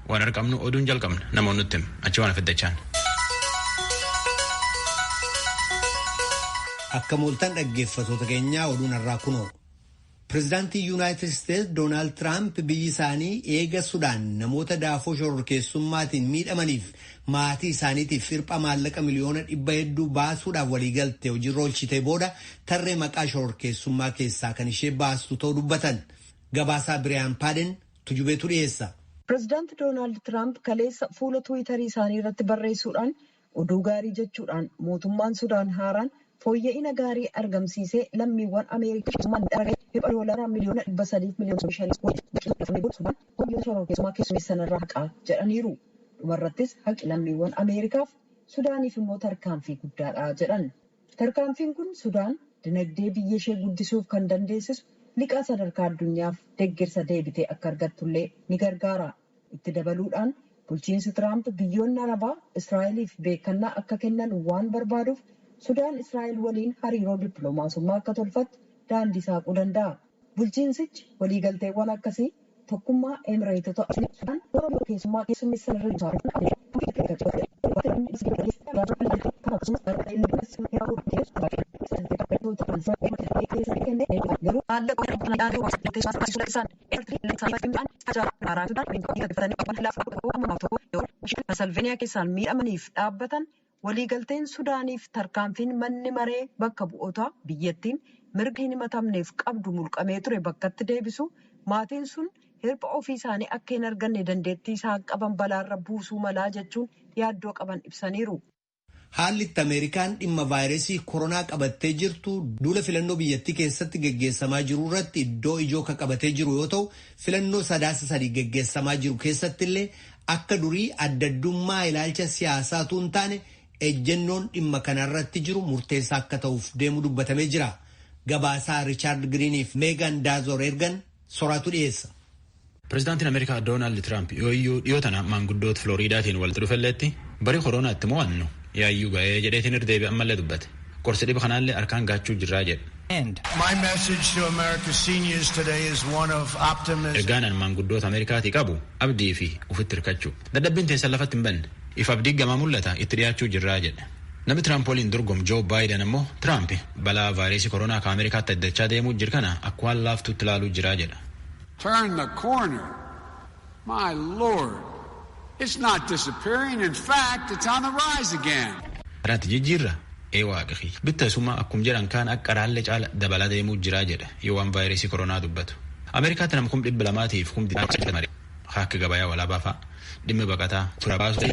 waan argamnu oduun jalqabna namoonni nutti achi waan fiddachaan. Akka mooltan dhaggeeffatoota keenyaa oduun har'aa kunoo. Pireezidaantii Yuunaayitid Isteetsi Doonaald Tiraamp biyyi isaanii eega Sudaan namoota daafoo shororkeessummaatiin miidhamaniif maatii isaaniitiif firpha maallaqa miliyoona 100 baasuudhaaf waliigalte hojiirra oolchitee booda tarree maqaa shororkeessummaa keessaa kan ishee baastu ta'uu dubbatan. Gabaasaa Biriyaan Paaden tujubeetu dhiyeessa. Pireezidaanti Doonaald Tiraamp kaleessa fuula Tiwiitarii isaanii irratti barreessuudhaan oduu gaarii jechuudhaan mootummaan Sudaan haaraan fooyya'ina gaarii argamsiisee lammiiwwan Ameerikaa $100 miliyoona 300 miliyoona shororkeessummaa keessummeessanirraa haqaa jedhaniiru. Dhumarrattis haqi lammiiwwan Ameerikaaf Sudaaniif immoo tarkaanfii guddaadha jedhan. Tarkaanfiin kun Sudaan dinagdee biyya ishee guddisuuf kan dandeessisu liqaa sadarkaa addunyaaf deeggarsa deebitee akka argattullee ni gargaara. Itti dabaluudhaan bulchiinsi Tiraamp biyyoonni Arabaa Israa'eliif beekannaa akka kennan waan barbaaduuf Sudaan Israa'el waliin hariiroo dippiloomaasummaa akka tolfattu daandii saaquu danda'a. Bulchiinsichi waliigalteewwan akkasii tokkummaa Emireetota Sudaan keessummaa keessummeessan Salveeniyaa keessaan miidhamaniif dhaabbatan waliigalteen Sudaaniif tarkaanfiin manni maree bakka bu'ootaa biyyattiin mirga hin himatamneef qabdu mulqamee ture bakkatti deebisu maatiin sun hirpha ofii isaanii akka hin arganne dandeettii isaan qaban balaarra buusuu malaa jechuun yaaddoo qaban ibsaniiru. Haalli itti Ameerikaan dhimma vaayirasii koronaa qabattee jirtu duula filannoo biyyattii keessatti geggeessamaa jiru irratti iddoo ijoo kan qabatee jiru yoo ta'u filannoo sadaasa sadii geggeessamaa jiru keessatti illee akka durii addaddummaa ilaalcha siyaasaatu hin taane ejjennoon dhimma kanarratti jiru murteessaa akka ta'uuf deemu dubbatamee jira. Gabaasaa Riichaard Giriiniif Meegan Daazor ergan soraatu dhiyeessa. Pireezidaantiin Ameerikaa Doonaald Tiraamp yooyyuu dhiyootana maanguddoota Filooriidaatiin walitti dhufelleetti barii koronaatti mo'annu yaayyuu ga'ee jedheetiin irdeebi ammallee dubbate. Qorsi dhiba kanaallee harkaan gaachuu jirraa jedhe. Ergaan maanguddoota Ameerikaatii qabu abdii fi ufitti hirkachuu. Dadhabbiin teessan lafatti hin banne. If abdii gamaa mul'ata itti dhiyaachuu jirraa jedhe. Namni Tiraamp waliin dorgomu Joo Baayiden immoo Tiraamp balaa vaayirasii koronaa kan Ameerikaatti addachaa deemuu jiru kana akka waan laaftuutti ilaaluu jiraa jedha. Turn the corner. My Lord. It's not disappearing. In fact, it's on the rise again. Karaatti jijjiirra waaqi. Bittasuma akkum jedhan kaan akka raallee caala dabalaa deemuu jiraa jedha yoo waan vaayirasii koronaa dubbatu. Ameerikaatti nama 200,000 fi akka gabayaa walaabaa fa'a. Dhimmi baqataa tura baasuu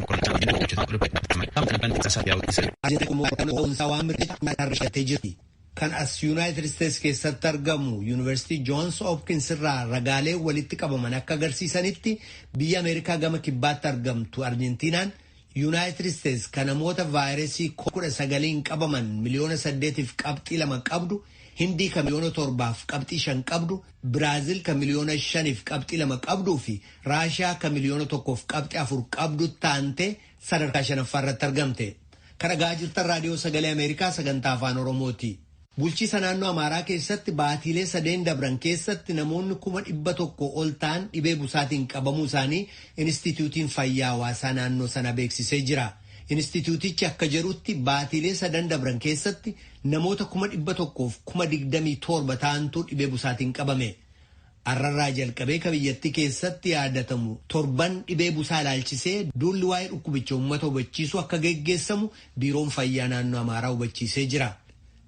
kan as Yuunaayitid Isteetsi keessatti argamu Yuunivarsiitii Joons Hopkins irraa ragaalee walitti qabaman akka agarsiisanitti biyya Ameerikaa gama kibbaatti argamtu Arjentiinaan Yuunaayitid Isteetsi kan namoota vaayirasii COVID-19 qabaman miliyoona 8.2 qabdu, Hindii kan miliyoona 7.5 qabdu, Biraazil kan miliyoona 5.2 qabduu fi Raashiyaa kan miliyoona 1.4 qabdu taante sadarkaa 5ffaa irratti argamte. Kan dhagaa jirtan raadiyoo sagalee Ameerikaa sagantaa afaan Oromooti. Bulchiisa naannoo Amaaraa keessatti baatiilee 3 dabran keessatti namoonni 100,000 ol ta'an dhibee busaatiin qabamuu isaanii Inistituutiin Fayyaa Hawaasaa naannoo sana beeksisee jira. Inistituutichi akka jedhutti baatiilee 3 dabran keessatti namoota 100,027 ta'antu dhibee busaatiin qabame. Arrarraa jalqabee ka biyyattii keessatti yaadatamu torban dhibee busaa ilaalchisee duulli waa'ee dhukkubicha uummata hubachiisu akka geggeessamu biiroon fayyaa naannoo Amaaraa hubachiisee jira.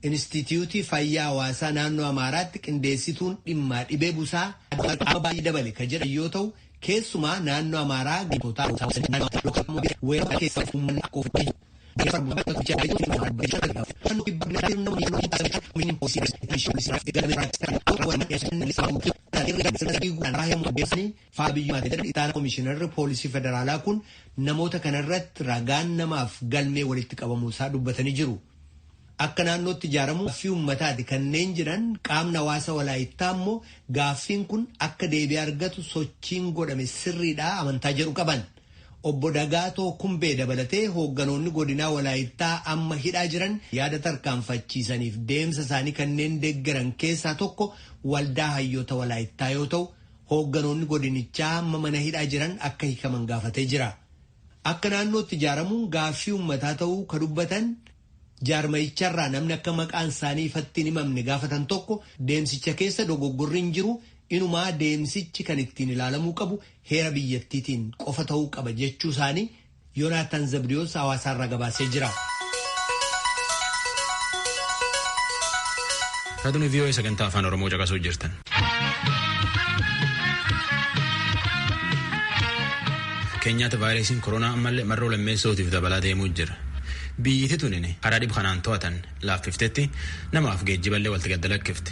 Inistituutii Fayyaa Hawaasaa naannoo Amaaraatti qindeessituun dhimma dhibee busaa baay'ee dabale ka jedhan yoo ta'u keessumaa naannoo Amaaraa Komishinarri poolisii federaalaa kun namoota kanarratti ragaan namaaf galmee walitti qabamuusaa dubbatanii jiru. Akka naannootti ijaaramu gaaffii uummataati kanneen jiran qaamni hawaasa walaayittaa immoo gaaffiin kun akka deebii argatu sochiin godhame sirriidhaa amantaa jedhu qaban. Obbo Dagaatoo Kumbee dabalatee hoogganoonni godinaa walaayittaa amma hidhaa jiran yaada tarkaanfachiisaniif deemsa isaanii kanneen deeggaran keessaa tokko waldaa hayyoota walaayittaa yoo ta'u Hoogganoonni godinichaa amma mana hidhaa jiran akka hiikaman gaafatee jira. Akka naannootti ijaaramuun gaaffii uummataa ta'uu ka dubbatan jaarmayicharraa namni akka maqaan isaanii ifatti hin himamne gaafatan tokko deemsicha keessa dogoggorri hin jiru. Inumaa deemsichi kan ittiin ilaalamuu qabu heera biyyattiitiin qofa ta'uu qaba jechuu isaanii Yoonaataan Zabdiyoos hawaasaarraa gabaasee jira. Raadiyoo VOA sagantaa afaan Oromoo caqasuu jirtan. Keenyaatti vaayirasiin koronaa ammallee marroo lammeessootiif dabalaa deemuu jira. Biyyittii tunin karaa dhib kanaan to'atan laaffiftetti namaaf geejjiballee walitti gaddalakkifte.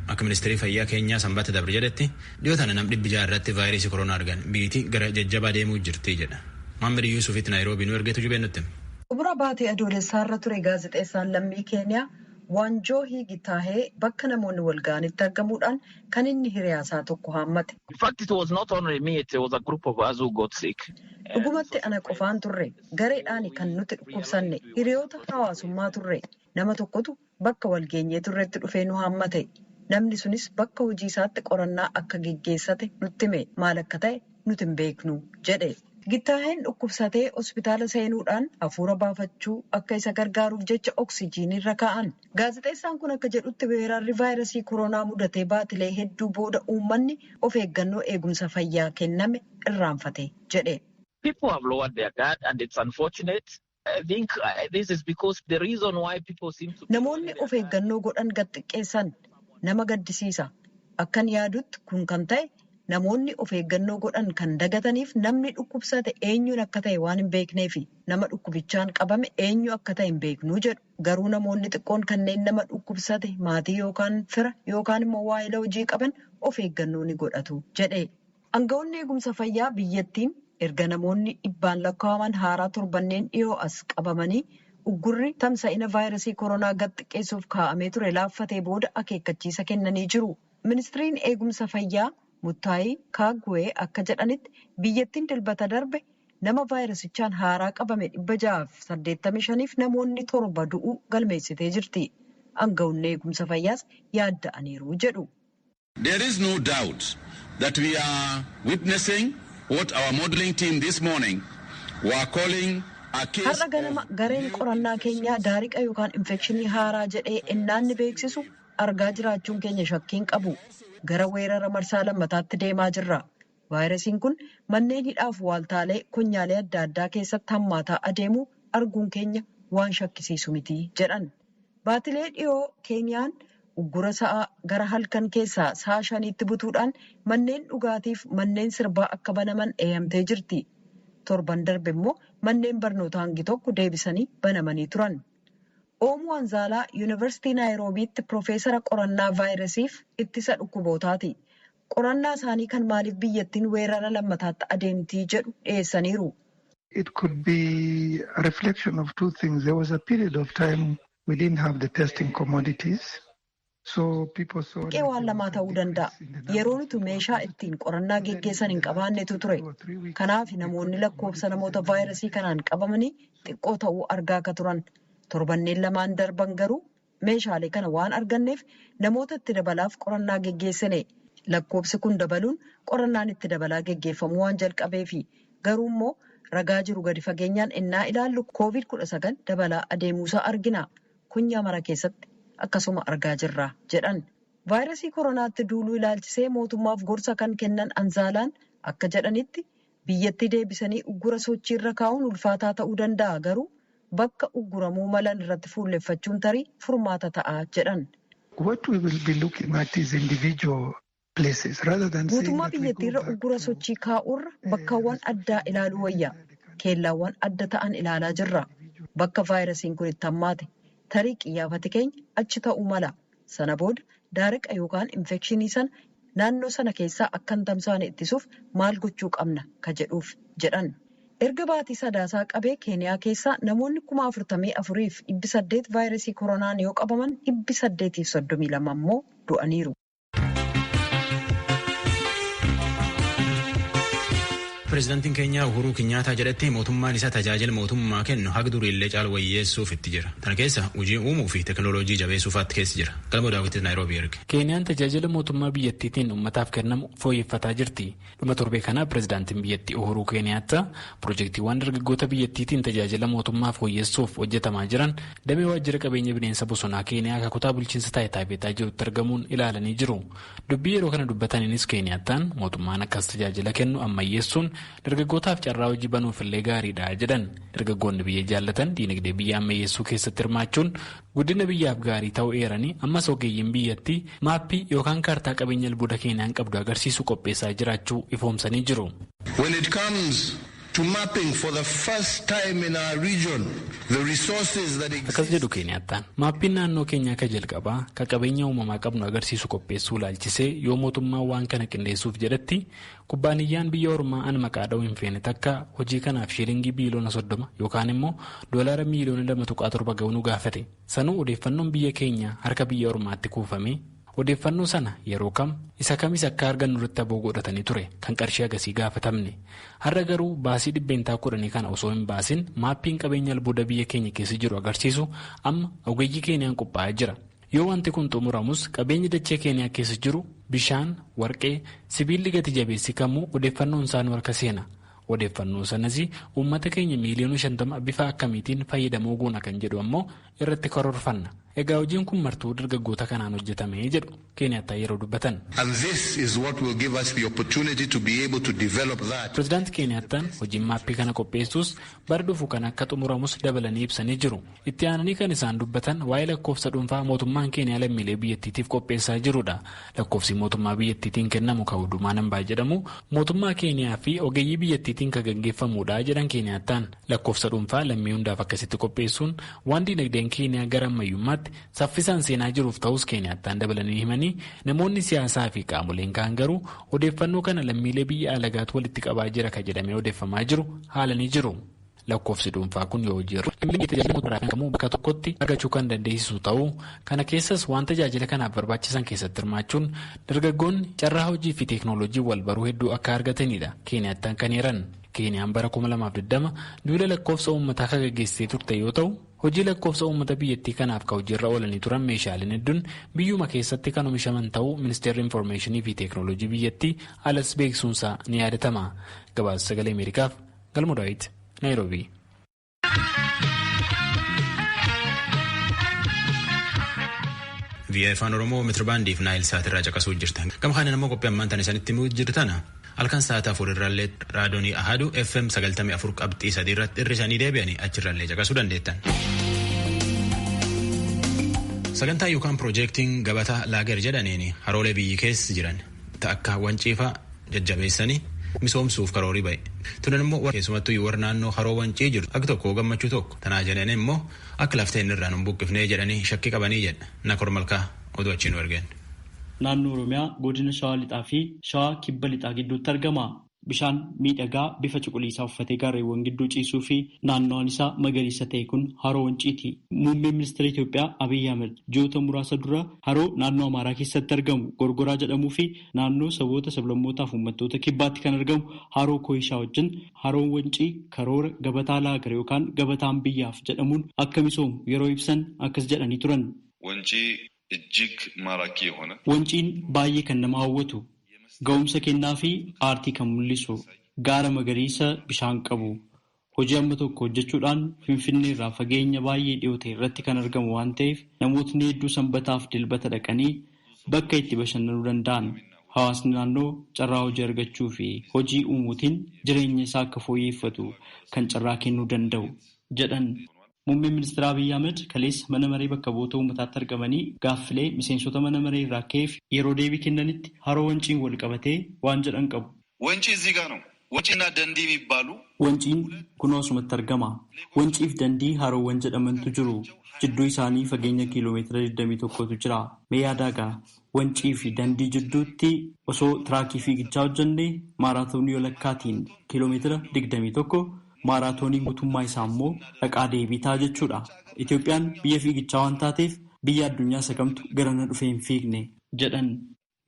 Akka ministeerii fayyaa keenyaa Sanbata Dabre jedhetti dhiyootaan nam 600 irratti vaayirasii koronaa argan biyyittii gara jajjabaa deemuu jirti jedha. Maammed Yuusufitti Naayiroobii nu ergeetu jubee nutti. Xumura baatee adoolessaarra ture gaazexeessaan lammii Keeniyaa Waanjoo Hiigitaahee bakka namoonni wal ga'anitti argamuudhaan kan inni hiriyaasaa tokko haammate. Dhugumatti ana qofaan turre gareedhaan kan nuti dhukkubsanne hiriyoota hawaasummaa turre nama tokkotu bakka wal geenyee turretti dhufee nu haammate. Namni sunis bakka hojii isaatti qorannaa akka geggeessate nutti hime maal akka ta'e nuti hin beeknu jedhe. Gitaaheen dhukkubsatee hospitaala seenuudhaan hafuura baafachuu akka isa gargaaruuf jecha oksijiinii irra kaa'an. Gaazexeessaan kun akka jedhutti weerarri vaayirasii koronaa mudatee baatilee hedduu booda uummanni of eeggannoo eegumsa fayyaa kenname irraanfate jedhe. Namoonni of eeggannoo godhan gad xiqqeessan nama gaddisiisa. Akkan yaadutti kun kan ta'e namoonni of eeggannoo godhan kan dagataniif namni dhukkubsate eenyuun akka ta'e waan hin beekneefi nama dhukkubichaan qabame eenyu akka ta'e hin beeknuu jedhu. Garuu namoonni xiqqoon kanneen nama dhukkubsate maatii yookaan fira yookaan immoo waa'ila hojii qaban of eeggannoo ni godhatu jedhe. Aangawoonni eegumsa fayyaa biyyattiin erga namoonni 100 lakkaa'aman haaraa torbanneen dhiyoo as qabamanii uggurri tamsa'ina vaayirasii koronaa gad xiqqeessuuf kaa'amee ture laaffatee booda akeekkachiisa kennanii jiru. Ministiriin eegumsa fayyaa Muttaayii Kaagwee akka jedhanitti biyyattiin dilbata darbe nama vaayirasichaan haaraa qabame 685 namoonni 7 du'uu galmeessitee jirti. Aangawoonni eegumsa fayyaas yaadda'aniiru jedhu. There is no doubt that we are witnessing what our modeling team this morning were calling a case. Har'a ganama gareen qorannaa keenyaa daariqa yookaan infekshinii haaraa jedhee ennaanni beeksisu argaa jiraachuun keenya shakkiin qabu. Gara weerara marsaa lammataatti deemaa jirra. Vaayirasiin kun manneen hidhaaf waaltaalee konyaalee adda addaa keessatti hammaataa adeemuu arguun keenya waan shakkisiisu miti jedhan. Baatilee dhiyoo Keeniyaan uggura sa'aa gara halkan keessaa sa'a 5tti butuudhaan manneen dhugaatiif manneen sirbaa akka banaman eeyyamtee jirti. Torban darbe immoo manneen barnootaa hangi tokko deebisanii banamanii turan. Oomu Anzaalaa Yuunivarsiitii Naayiroobiitti Piroofeesara qorannaa vaayirasiif ittisa dhukkubootaati. Qorannaa isaanii kan maaliif biyyattiin weerara lammataatti adeemtii jedhu dhiyeessaniiru. It could be a reflection of two things. There was a period of time we didn't have the testing commodities. Qe'ee waan lamaa ta'uu danda'a. Yeroo nuti meeshaa ittiin qorannaa geggeessan hin qabaannetu ture. Kanaaf namoonni lakkoofsa namoota vaayirasii kanaan qabamanii xiqqoo ta'uu argaa akka turan. Torbanneen lamaan darban garuu meeshaalee kana waan arganneef namoota itti dabalaaf qorannaa geggeessine. Lakkoofsi kun dabaluun qorannaan itti dabalaa geggeeffamu waan jalqabeefi. Garuu immoo ragaa jiru gadi fageenyaan innaa ilaallu COVID-19 dabalaa adeemuusaa argina. Kunyaa mara keessatti akkasuma argaa jirra jedhan. Vaayirasii koronaatti duuluu ilaalchisee mootummaaf gorsa kan kennan Anzaalaan akka jedhanitti biyyatti deebisanii uggura sochiirra kaa'uun ulfaataa ta'uu danda'a garuu bakka ugguramuu malan irratti fuulleffachuun tarii furmaata ta'a jedhan. Guutummaa biyyattiirra uggura sochii kaa'urra bakkawwan addaa ilaaluu wayya. Keellaawwan adda ta'an ilaalaa jirra. Bakka vaayirasiin kun itti hammaate tarii qiyyaafati keenya achi ta'uu mala. Sana booda daariqa yookaan infekshinii sana naannoo sana keessaa akka hin tamsaane ittisuuf maal gochuu qabna ka jedhuuf jedhan. Erga baatii sadaasaa qabee Keeniyaa keessaa namoonni 44,800 vaayirasii koronaan yoo qabaman 832 immoo du'aniiru. pirezidaantiin Keenyaa Uhuruu Kinyaataa jedhetti mootummaan isaa tajaajila mootummaa kennu haga duriillee caala wayyeessuuf itti jira. Kana keessa hojii uumuu fi teekinooloojii jabeessuufaatti keessa jira. Galmoo daawwitis Naayiroobii erge. Keeniyaan tajaajila mootummaa biyyattiitiin uummataaf kennamu fooyyeffataa jirti. Dhuma torbee kana pirezidaantiin biyyattii Uhuruu Keeniyaataa piroojeektiiwwan dargaggoota biyyattiitiin tajaajila mootummaa fooyyessuuf hojjetamaa jiran damee waajjira qabeenya bineensa bosonaa Keeniyaa akka kutaa bulchiinsa taayitaa beetaa jirutti argamuun ilaalanii jiru. Dubbii yeroo kana dubbataniinis Keeniyaataan mootummaan akkas tajaajila kennu ammayyeessuun dargaggootaaf carraa hojii banuuf illee gaariidha jedhan. Dargaggoonni biyya jaallatan diinagdee biyya ammayyeessuu keessatti hirmaachuun guddina biyyaaf gaarii ta'uu eeranii ammas ogeeyyiin biyyattii maappii yookaan kaartaa qabeenya albuuda Keeniyaan qabdu agarsiisu qopheessaa jiraachuu ifoomsanii jiru. When it comes to mapping for the first time in our region the resources that exist. Akkas jedhu Keeniyaataan maappiin naannoo keenyaa ka jalqabaa ka qabeenya uumamaa qabnu agarsiisu qopheessuu laalchisee yoo mootummaan waan kana qindeessuuf jedhetti kubbaaniyyaan biyya ormaa an maqaa dha'uu hin feene takka hojii kanaaf shiilingii biiliyoona 30 yookaan immoo doolaara miiliyoona 2.7 ga'uu nu gaafate. Sanuu odeeffannoon biyya keenya harka biyya ormaatti kuufame. Odeeffannoo sana yeroo kam isa kamis akka argannu irratti aboo godhatanii ture kan qarshii agasii gaafatamne. Har'a garuu baasii dhibbeentaa 10 kana osoo hin baasin maappiin qabeenya albuuda biyya keenya keessa jiru agarsiisu amma ogeeyyii Keeniyaan qophaa'ee jira. Yoo wanti kun xumuramus qabeenyi dachee Keeniyaa keessa jiru bishaan, warqee, sibiilli gati jabeessi kamuu odeeffannoon isaanii harka seena. Odeeffannoo sanas uummata keenya miiliyoona 50 bifa akkamiitiin fayyadamoo goona kan jedhu ammoo irratti karoorfanna. Egaa hojiin kun martuu dargaggoota kanaan hojjetamee jedhu Keeniyaataa yeroo dubbatan. And this is what will give us the opportunity to be able to develop that. Pirezidaanti Keeniyaataan hojiin maappii kana qopheessuus bara dhufu kan akka xumuramus dabalanii ibsanii jiru. Itti aananii kan isaan dubbatan waa'ee lakkoofsa dhuunfaa mootummaan Keeniyaa lammiilee biyyattiitiif qopheessaa jirudha. Lakkoofsi mootummaa biyyattiitiin kennamu kan hundumaa nambaa jedhamu mootummaa Keeniyaa fi ogeeyyii biyyattiitiin kan gaggeeffamudha jedhan Keeniyaataan. Lakkoofsa dhuunfaa lammii hundaaf akkasitti qopheessuun waan dinagdeen Keeniyaa gara ammayyummaatti saffisaan seenaa jiruuf ta'us Keeniyaataan dabalanii himanii namoonni siyaasaa fi qaamoleen kaan garuu odeeffannoo kana lammiilee biyya alagaatu walitti qabaa jira ka jedhamee odeeffamaa jiru haalanii jiru. Lakkoofsi dhuunfaa kun yoo hojii irra bakka tokkotti argachuu kan dandeessisu ta'uu kana keessas waan tajaajila kanaaf barbaachisan keessatti hirmaachuun dargaggoonni carraa hojii fi teeknooloojii wal baruu hedduu akka argatanidha Keeniyaataan kan eeran. Keeniyaan bara 2020 duula lakkoofsa uummataa kan gaggeessitee turte yoo ta'u hojii lakkoofsa uummata biyyattii kanaaf ka hojiirra oolanii turan meeshaaleen hedduun biyyuma keessatti kan oomishaman ta'uu ministeerri infoormeeshinii fi teeknooloojii biyyattii alas beeksisuunsaa ni yaadatama. Gabaasa sagalee Ameerikaaf Galmoo Daawit Naayiroobii. Biyya afaan Oromoo meetirbaandii fi Naayil Saatirraa caqasuu jirtan. Gama kanaan immoo qophii ammaan tana isinitti himuu jirtana. Halkan sa'aatii 4 irraallee raadiyoonii Ahaduu FM 94.3 irratti hir'isanii deebi'anii achirraallee caqasuu dandeettan. Sagantaa yookaan piroojeektiin gabataa laager jedhaniin haroolee biyyi keessa jiran akka wanciifaa jajjabeessanii misoomsuuf karoorii ba'e. Tunan immoo keessumattuu warra naannoo haroo wancii jiru akka tokko gammachuu tokko tanaa jedhan immoo akka lafteen irraan hin buqqifnee jedhanii shakkii qabanii jedha. Nakor Malkaa oduu achiin argeen. Naannoo Oromiyaa godina Shawaa Lixaa fi Shawaa Kibba Lixaa gidduutti argama. Bishaan miidhagaa bifa cuquliisaa uffatee gaarreewwan gidduu ciisuu fi naannoon isaa magariisa ta'e kun haroo wanciiti. Muummeen ministeera Itoophiyaa Abiyyi Ahmed ji'oota muraasa dura haroo naannoo Amaaraa keessatti argamu Gorgoraa jedhamuu fi naannoo saboota sablammootaa fi uummattoota kibbaatti kan argamu haroo Kooyishaa wajjin haroon wancii karoora gabataa laagar yookaan gabataan biyyaaf jedhamuun akka misoomu yeroo ibsan akkas jedhanii turan. እጅግ ማራኪ የሆነ ወንጪን ባየ ከነማ hawwatu ga'umsa kennaa fi aartii kan mul'isu gaara magariisa bishaan qabu hojii amma tokko hojjechuudhaan Finfinnee irraa fageenya baay'ee dhiyoo ta'e irratti kan argamu waan ta'eef namootni hedduu sanbataaf dilbata dhaqanii bakka itti bashannanuu danda'an hawaasni naannoo carraa hojii argachuu fi hojii uumuutiin jireenya isaa akka fooyyeffatu kan carraa kennuu danda'u jedhan. Muummeen ministeera Abiyyi Ahmed kaleessa mana maree bakka bu'oota uummataatti argamanii gaaffilee miseensota mana maree irraa ka'eef yeroo deebii kennanitti haroo wanciin wal qabatee waan jedhan qabu. Wanci እዚህ ጋር ነው. ወንጪና ደንዲ የሚባሉ wanciin kunoo asumatti argama. Wanciif dandii haroowwan jedhamantu jiru. Jidduu isaanii fageenya kiiloomeetira 21tu jira. Mee yaadaagaa wancii fi dandii jidduutti osoo tiraakii fiigichaa hojjannee maaraatoonii walakkaatiin kiiloomeetira 21 maaraatoonii guutummaa isaa immoo dhaqaa deebiitaa jechuudha. Itoophiyaan biyya fiigichaa waan taateef biyya addunyaa sagamtu garana dhufee hin fiigne jedhan.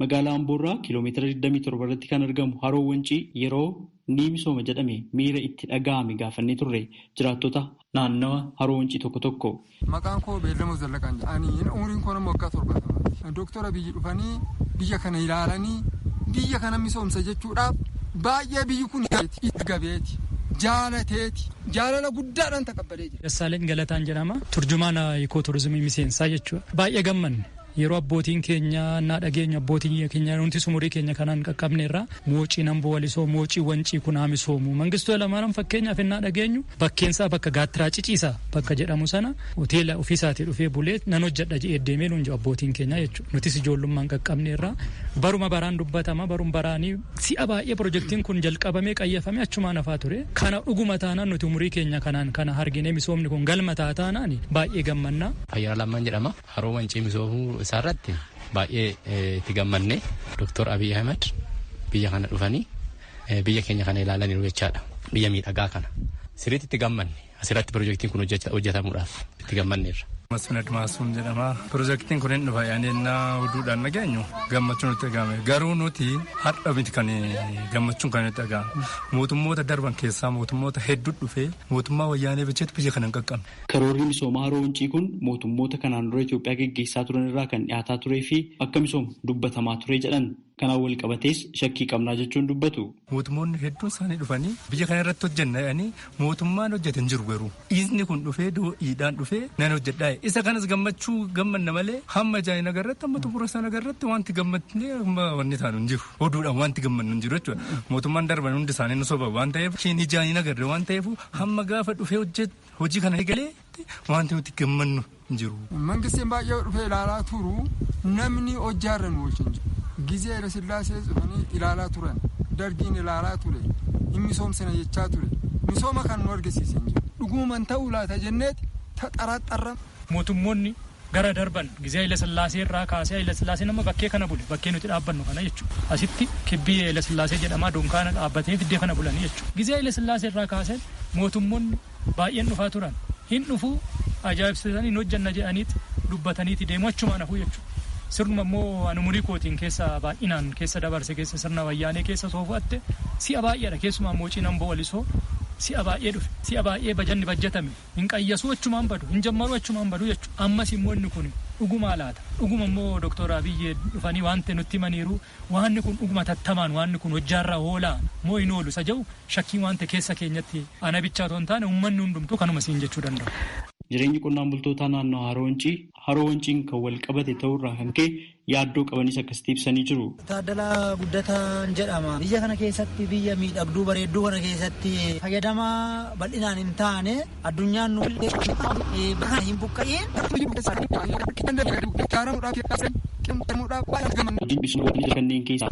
Magaalaa Amboorraa kiiloomeetira 27 irratti kan argamu haroo Wancii yeroo ni misooma jedhame miira itti dhaga'ame gaafannee turre jiraattota naannawa haroo Wancii tokko. Maqaan koo Beellamoo Zallaqaan jedhanii umriin koo nama waggaa 70. Dooktora biyyi dhufanii biyya kana ilaalanii biyya kana misoomsa jechuudhaaf baay'ee biyyi kun itti gabeeti. Jaalala guddaadhaan taqabbalee jira. Dassaaleen Galataan jedhama. Turjumaan Ikooturizimii miseensaa jechuudha. Baay'ee gammanne. Yeroo abbootiin keenya naa dhageenya abbootiin keenya nuti sumurii keenya kanaan qaqqabne irraa moocii namboo walisoo moocii wancii kun haa misoomu mangistuu lamaaran fakkeenyaaf innaa dhageenyu bakkeensaa bakka gaattiraa ciciisaa bakka jedhamu sana hoteela ofiisaatii dhufee bulee nan hojjedha jedhee deemee nuun abbootiin keenya jechuudha nutis ijoollummaan qaqqabne irraa baruma baraan dubbatama barum baraanii si'a baay'ee pirojektiin kun jalqabamee qayyafamee achumaan hafaa ture kana dhuguma taanaan nuti umurii keenya kanaan kana arginee misoomni kun galma taataanaan baay'ee gammannaa. Ayyaana Lammaan jedhama haroo wancii misoomuu isaarratti baay'ee itti gammanne Dr. Abiy Ahmed biyya kana dhufanii biyya keenya kana ilaalanii jechaadha. Biyya miidhagaa kana sirriitti itti gammanne asirratti pirojektiin kun hojjetamuudhaaf itti gammanneerra. Masnad Maasuun jedhama. Pirojektiin kun hin dhufa yaanennaa oduudhaan nageenyu gammachuun nutti dhagahame. Garuu nuti hadha miti kan gammachuun kan nutti dhagahame. Mootummoota darban keessaa mootummoota hedduu dhufee mootummaa wayyaanee bilcheetu biyya kana hin qaqqabne. Karoorri misoomaa haroo Wancii kun mootummoota kanaan dura Itoophiyaa geggeessaa turan irraa kan dhiyaataa turee fi akka misoomu dubbatamaa ture jedhan. Kanaan wal qabatees shakkii qabnaa jechuun dubbatu. Mootummoonni hedduun isaanii dhufanii biyya kana irratti hojjenna jedhanii mootummaan hojjete hin jiru garuu dhiisni kun dhufee do'iidhaan dhufee nan hojjedhaa isa kanas gammachuu gammanna malee hamma jaayina agarratti hamma xumura sana agarratti wanti gammadnee wanni taanu hin jiru oduudhaan wanti gammannu hin jiru jechuudha mootummaan darban hundi isaanii nu soba waan ta'eef shiin jaayina agarre waan ta'eef hamma gaafa dhufee hojii kana eegalee wanti nuti gammannu hin jiru. Mangistiin baay'ee dhufee ilaalaa turu namni hojjaarra nu wajjin jiru. Gizee Hayila Sillaasee dhufanii ilaalaa turan dargiin ilaalaa ture hin misoomsina jechaa ture misooma kan nu argisiisan jiru dhugumaan ta'uu laata jenneeti taxaraxarra. Mootummoonni gara darban Gizee Hayila Sillaasee irraa kaasee Hayila Sillaasee nama bakkee kana bule bakkee nuti dhaabbannu kana jechuudha asitti kibbii Hayila Sillaasee jedhamaa dunkaana dhaabbatee fiddee kana bulanii jechuudha Gizee Hayila Sillaasee irraa kaasee mootummoonni baay'een dhufaa turan hin dhufuu ajaa'ibsiisanii hin hojjanna jedhaniiti dubbataniiti deemu achumaan hafuu jechuudha. Sirnuma immoo ani umurii kootiin keessa baay'inaan keessa dabarse keessa sirna wayyaanee keessa soofatte si'a baay'eedha keessumaa moocii namboo walisoo si'a baay'ee dhufe si'a baay'ee bajanni bajjatame hin qayyasuu achumaan badu hin jammaruu achumaan badu jechuudha ammas immoo inni kun dhugumaa laata dhuguma immoo Dr. Abiy dhufanii wanti nutti himaniiru waanni kun dhuguma tattamaan waanni kun hojjaarraa hoolaa moo hin oolu isa jedhu shakkii wanta keessa keenyatti ana bichaa otoo hin taane uummanni hundumtuu kanuma siin jechuu danda'u. Jireenyi qonnaan bultootaa naannoo haroo Wanciin kan wal qabate ta'urraa kan ka'e yaaddoo qabanis akkasitti ibsanii jiru. Taaddalaa Guddataan jedhama. Biyya kana keessatti biyya miidhagduu bareedduu kana keessatti fayyadamaa bal'inaan hin taane addunyaan nu bakka hin buqqa'in. Hojiin bishaan kanneen keessaa.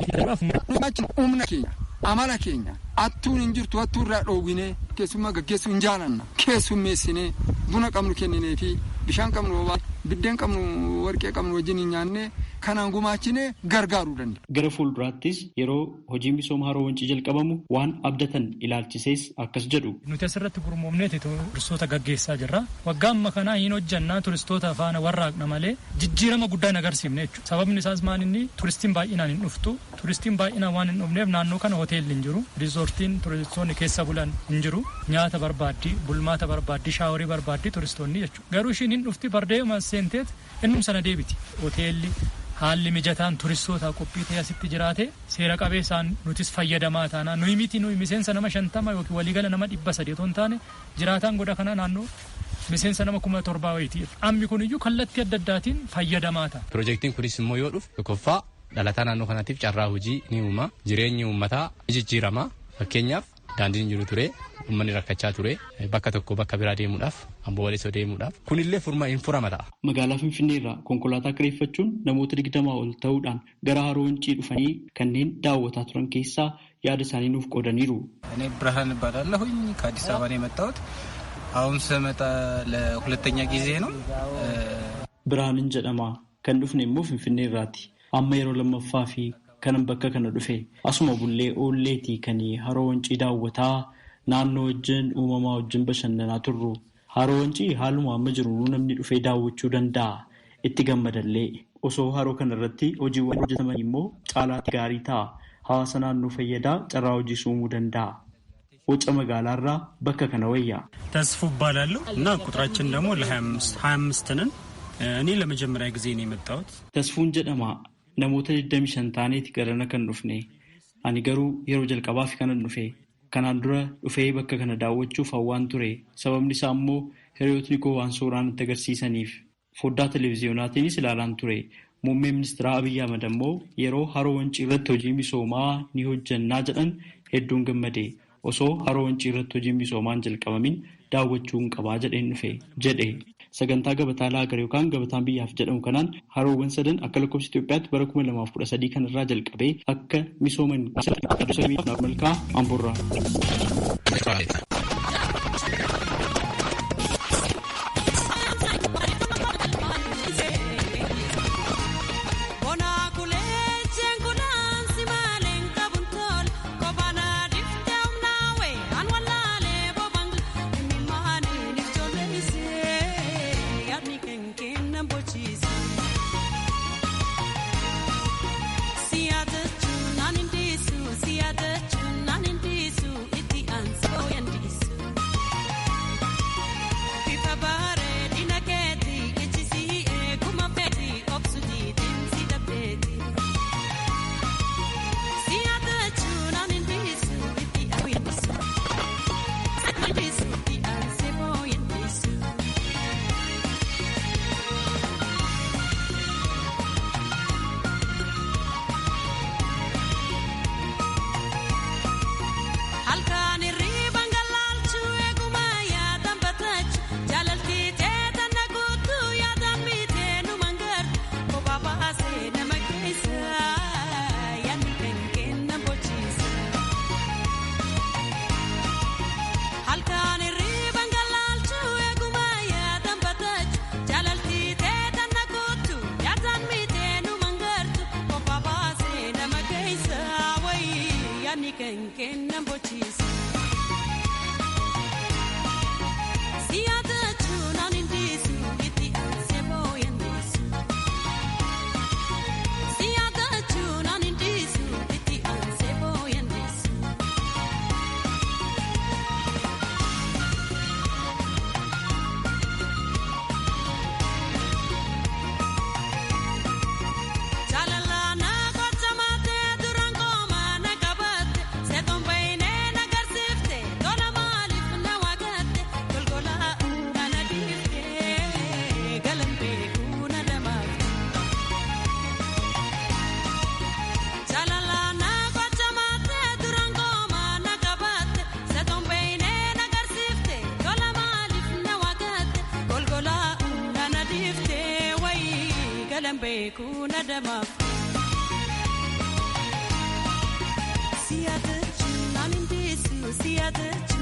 Humna keenya amala keenya attuun hin jirtu attuu irraa dhoowwinee keessummaa gaggeessuu hin jaalanna keessummeessinee buna qabnu kenninee fi bishaan qabnu biddeen qabnu warqee qabnu wajjin hin nyaannee kanaan gumaachinee gargaaruu danda'a. Gara fuulduraattis yeroo hojiin misooma haroo Wancii jalqabamu waan abdatan ilaalchisees akkas jedhu. Nuti asirratti gurmoomneeti turistoota gaggeessaa jirra. Waggaa amma kanaa hin hojjannaa turistoota faana warraaqna malee jijjiirama guddaa hin agarsiifne jechuudha. Sababni isaas maal inni turistiin baay'inaan hin dhuftu. Turistiin baay'inaan waan hin dhufneef naannoo kana hoteelli hin jiru. Riizoortiin turistoonni keessa bulan hin jiru. Nyaata barbaaddii, bulmaata barbaaddii, shaaworii barbaaddii turistoonni jechuudha. Garuu ishiin hin dhufti bardeema seenteet innum sana deebiti. Hoteelli haalli mijataan turistoota qophii ta'e asitti jiraate seera qabeessaan nutis fayyadamaa taana nuyi miti nuyi miseensa nama 50 yookiin waliigala nama 300 otoo hin taane jiraataan goda kana naannoo miseensa nama 1700 wayiitiif ammi kun iyyuu kallattii adda addaatiin fayyadamaa ta'a. Pirojektiin kunis immoo yoo dhufu tokkoffaa dhalataa naannoo kanaatiif carraa hojii ni uuma jireenyi uummataa jijjiirama fakkeenyaaf daandiin jiru ture uummanni rakkachaa ture bakka tokko bakka biraa deemuudhaaf amboo walisoo deemuudhaaf kunillee furama ta'a. Magaalaa Finfinnee irraa konkolaataa kireeffachuun namoota 20 ol ta'uudhaan gara haroo Wancii dhufanii kanneen daawwataa turan keessaa yaada isaanii nuuf qoodaniiru. እኔ ብርሃን እባላለሁኝ ከአዲስ አበባ ነው የመጣሁት አሁን ስመጣ ለሁለተኛ ጊዜ ነው። ብርሃንን jedhama kan dhufne immoo Finfinnee irraati amma yeroo lammaffaa fi kanan bakka kana dhufe asuma bullee oolleetii kan haroo Wancii daawwataa naannoo wajjin uumamaa wajjin bashannanaa turru Haroo Wancii haaluma amma jiru namni dhufee daawwachuu danda'a. Itti gammadallee osoo haroo kana irratti hojiiwwan hojjetaman immoo caalaatti gaarii ta'a. Hawaasa naannoo fayyadaa carraa hojii uumuu danda'a. Wucca magaalaarraa bakka kana wayyaa ተስፉ እባላለሁ እና ቁጥራችን ደግሞ ለ25 ነን። እኔ ለመጀመሪያ ጊዜ ነው የመጣሁት። ተስፉን ጀደማ namoota 25 taaneeti garana kan dhufne. Ani garuu yeroo jalqabaaf kanan dhufe. Kanaan dura dhufee bakka kana daawwachuuf hawwaan ture. Sababni isaa immoo hiriyootni koo waan suuraan itti agarsiisaniif foddaa televezyiyonaatiinis ilaalaan ture. Muummee ministeera Abiyyi Ahmad immoo yeroo haroo Wancii irratti hojii misoomaa ni hojjannaa jedhan hedduun gammade. Osoo haroo Wancii irratti hojii misoomaan jalqabamin daawwachuun qabaa jedheen dhufe jedhe. Sagantaa gabataa laagar yookaan gabataan biyyaaf jedhamu kanaan haroowwan sadan akka lakkoofsa Itoophiyaatti bara 2013 kanarraa jalqabee akka misooman malkaa Amburraa. See other